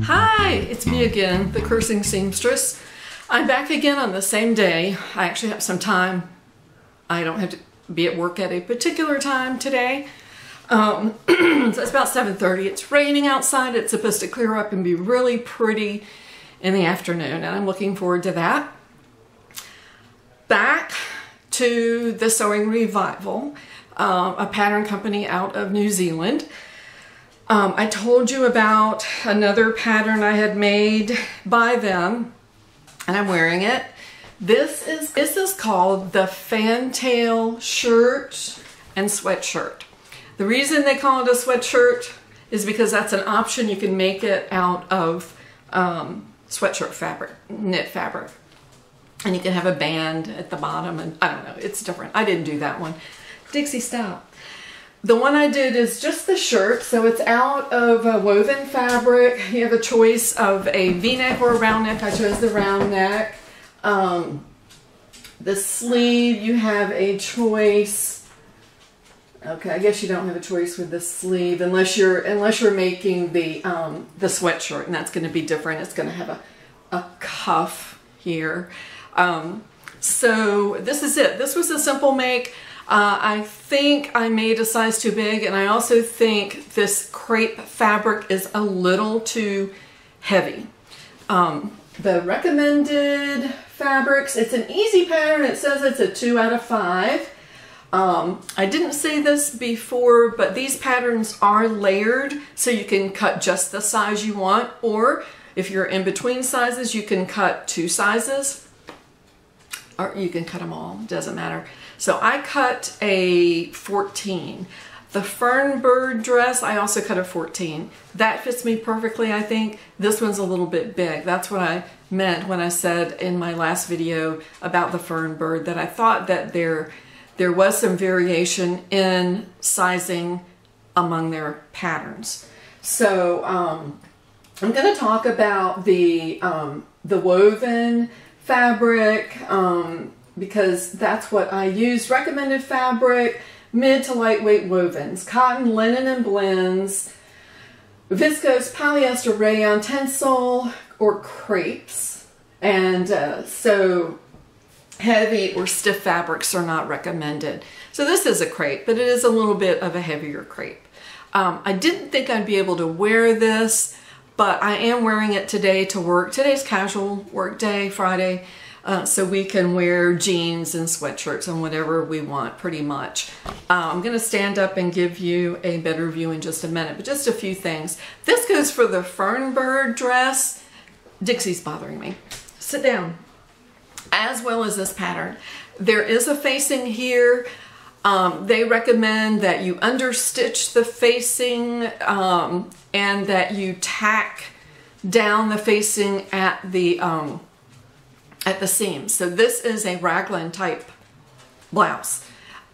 Hi, it's me again, the cursing seamstress. I'm back again on the same day. I actually have some time. I don't have to be at work at a particular time today. So it's about 7:30. It's raining outside. It's supposed to clear up and be really pretty in the afternoon, and I'm looking forward to that. Back to the Sewing Revival, a pattern company out of New Zealand. I told you about another pattern I had made by them, and I'm wearing it. This is called the Fantail shirt and sweatshirt. The reason they call it a sweatshirt is because that's an option. You can make it out of sweatshirt fabric, knit fabric. And you can have a band at the bottom, and I don't know, it's different. I didn't do that one. Dixie, stop. The one I did is just the shirt, so it's out of a woven fabric. You have a choice of a V-neck or a round neck. I chose the round neck. The sleeve, you have a choice. Okay, I guess you don't have a choice with the sleeve unless you're making the sweatshirt, and that's going to be different. It's going to have a cuff here. So this is it. This was a simple make. I think I made a size too big, and I also think this crepe fabric is a little too heavy. The recommended fabrics, it's an easy pattern. It says it's a 2 out of 5. I didn't say this before, but these patterns are layered, so you can cut just the size you want, or if you're in between sizes, you can cut 2 sizes, or you can cut them all, doesn't matter. So I cut a 14. The Fern Bird dress, I also cut a 14. That fits me perfectly, I think. This one's a little bit big. That's what I meant when I said in my last video about the Fern Bird, that I thought that there was some variation in sizing among their patterns. So I'm going to talk about the woven fabric, because that's what I use. Recommended fabric, mid to lightweight wovens, cotton, linen, and blends, viscose, polyester, rayon, tencel, or crepes. And so heavy or stiff fabrics are not recommended. So this is a crepe, but it is a little bit of a heavier crepe. I didn't think I'd be able to wear this, but I am wearing it today to work. Today's casual work day, Friday. So we can wear jeans and sweatshirts and whatever we want, pretty much. I'm going to stand up and give you a better view in just a minute, but just a few things. This goes for the Fern Bird dress. Dixie's bothering me. Sit down. As well as this pattern. There is a facing here. They recommend that you understitch the facing and that you tack down the facing at the seam. So this is a raglan type blouse.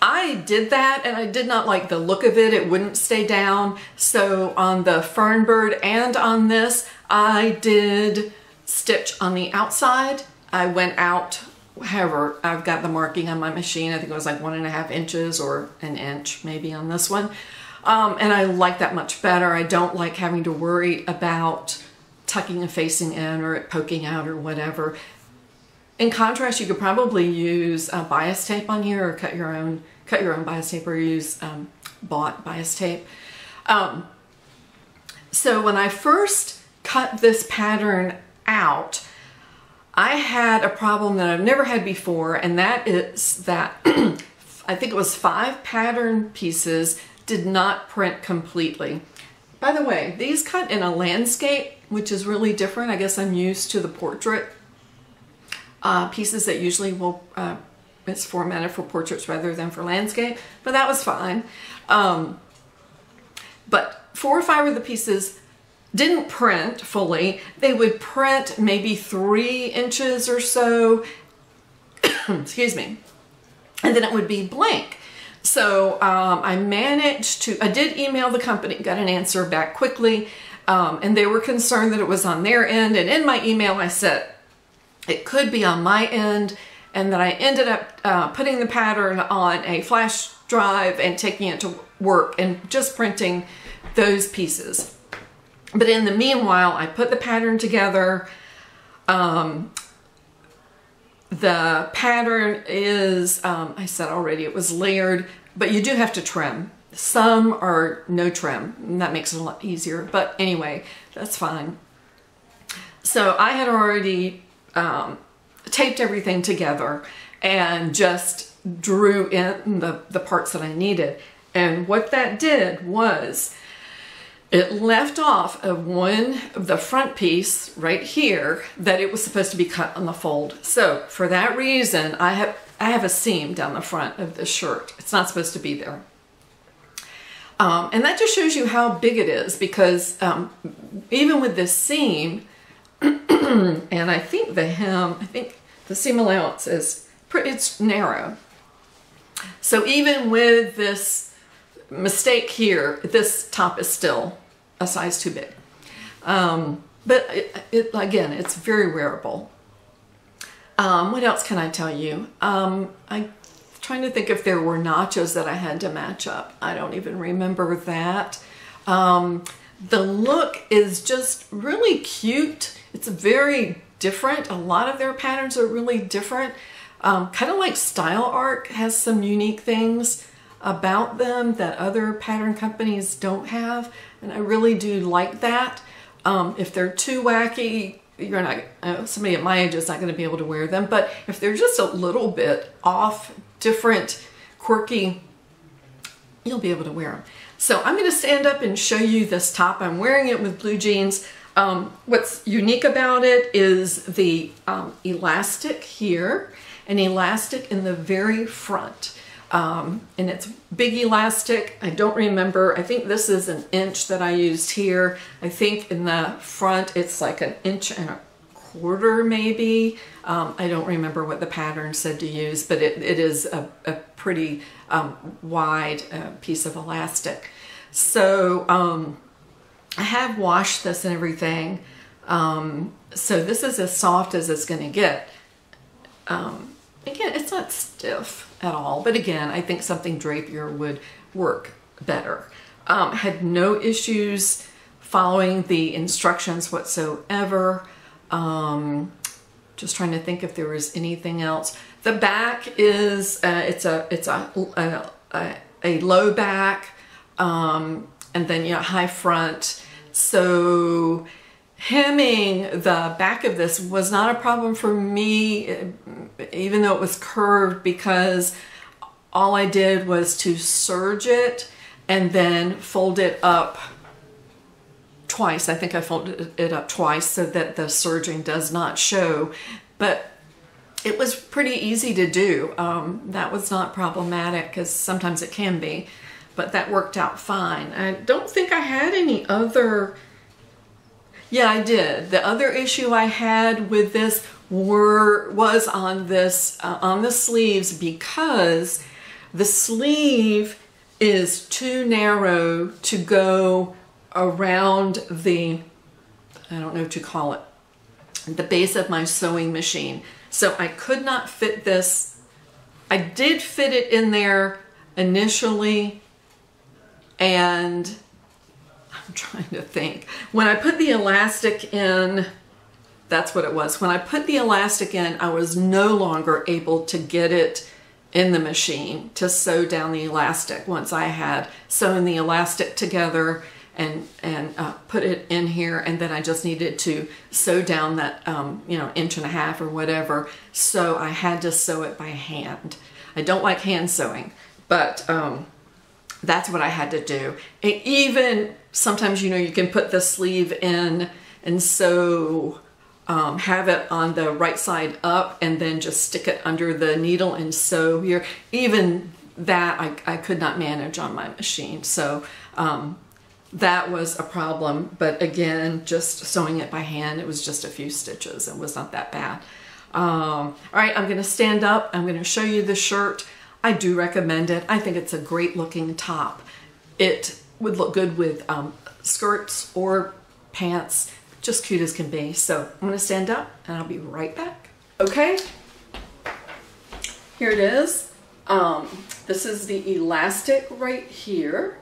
I did that and I did not like the look of it. It wouldn't stay down. So on the Fern Bird and on this, I did stitch on the outside. I went out, however, I've got the marking on my machine. I think it was like 1.5 inches or an inch maybe on this one. And I like that much better. I don't like having to worry about tucking a facing in or it poking out or whatever. In contrast, you could probably use bias tape on here, or cut your own bias tape, or use bought bias tape. So when I first cut this pattern out, I had a problem that I've never had before, and that is that I think it was 5 pattern pieces did not print completely. By the way, these cut in a landscape, which is really different. I guess I'm used to the portrait pieces that usually will, it's formatted for portraits rather than for landscape, but that was fine. But 4 or 5 of the pieces didn't print fully. They would print maybe 3 inches or so, excuse me, and then it would be blank. So I did email the company, got an answer back quickly, and they were concerned that it was on their end, and in my email I said, it could be on my end, and then I ended up putting the pattern on a flash drive and taking it to work and just printing those pieces. But in the meanwhile, I put the pattern together. The pattern is, I said already, it was layered, but you do have to trim. Some are no trim, and that makes it a lot easier. But anyway, that's fine. So I had already taped everything together and just drew in the parts that I needed. And what that did was it left off of one of the front piece right here that it was supposed to be cut on the fold. So for that reason, I have a seam down the front of this shirt. It's not supposed to be there. And that just shows you how big it is, because even with this seam, and I think the hem, I think the seam allowance is it's narrow. So even with this mistake here, this top is still a size too big. But again, it's very wearable. What else can I tell you? I'm trying to think if there were notches that I had to match up. I don't even remember that. The look is just really cute. It's very different. A lot of their patterns are really different. Kind of like Style Art has some unique things about them that other pattern companies don't have, and I really do like that. If they're too wacky, you're not, somebody at my age is not going to be able to wear them, but if they're just a little bit off, different, quirky, you'll be able to wear them. So I'm going to stand up and show you this top. I'm wearing it with blue jeans. What's unique about it is the elastic here, and elastic in the very front. And it's big elastic. I don't remember. I think this is an inch that I used here. I think in the front it's like 1.25 inches maybe. I don't remember what the pattern said to use, but it is a pretty wide piece of elastic. So I have washed this and everything. So this is as soft as it's going to get. Again, it's not stiff at all, but again, I think something drapier would work better. Had no issues following the instructions whatsoever. Just trying to think if there was anything else. The back is it's a low back, and then high front. So hemming the back of this was not a problem for me, even though it was curved, because all I did was to serge it and then fold it up twice. I think I folded it up twice so that the serging does not show, but it was pretty easy to do. That was not problematic, because sometimes it can be, but that worked out fine. I don't think I had any other. Yeah, I did. The other issue I had with this was on this on the sleeves, because the sleeve is too narrow to go around the, I don't know what to call it, the base of my sewing machine. So I could not fit this. I did fit it in there initially, and I'm trying to think. When I put the elastic in, that's what it was. When I put the elastic in, I was no longer able to get it in the machine to sew down the elastic once I had sewn the elastic together and put it in here, and then I just needed to sew down that 1.5 inches or whatever. So I had to sew it by hand. I don't like hand sewing, but that's what I had to do. And even sometimes, you can put the sleeve in and sew, have it on the right side up, and then just stick it under the needle and sew here. Even that I could not manage on my machine. So that was a problem. But again, just sewing it by hand, it was just a few stitches. It was not that bad. All right, I'm going to stand up. I'm going to show you the shirt. I do recommend it. I think it's a great looking top. It would look good with skirts or pants, just cute as can be. So I'm going to stand up and I'll be right back. Okay, Here it is. This is the elastic right here.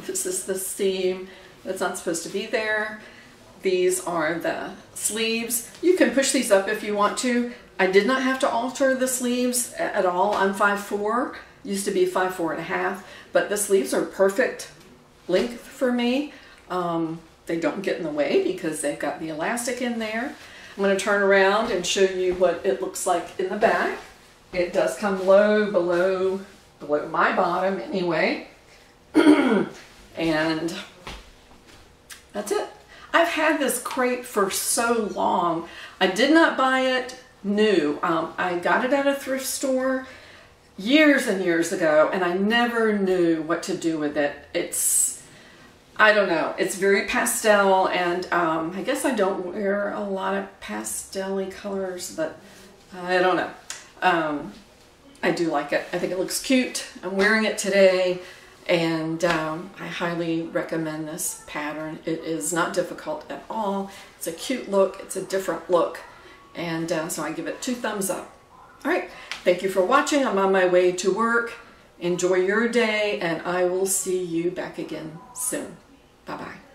This is the seam that's not supposed to be there. These are the sleeves. You can push these up if you want to. I did not have to alter the sleeves at all. I'm 5'4", used to be 5'4½", but the sleeves are perfect length for me. They don't get in the way because they've got the elastic in there. I'm going to turn around and show you what it looks like in the back. It does come low below my bottom anyway. And that's it. I've had this crepe for so long. I did not buy it new. I got it at a thrift store years and years ago, and I never knew what to do with it. I don't know, it's very pastel, and I guess I don't wear a lot of pastel-y colors, but I don't know. I do like it. I think it looks cute. I'm wearing it today, and I highly recommend this pattern. It is not difficult at all. It's a cute look. It's a different look, and so I give it 2 thumbs up. All right, thank you for watching. I'm on my way to work. Enjoy your day, and I will see you back again soon. Bye-bye.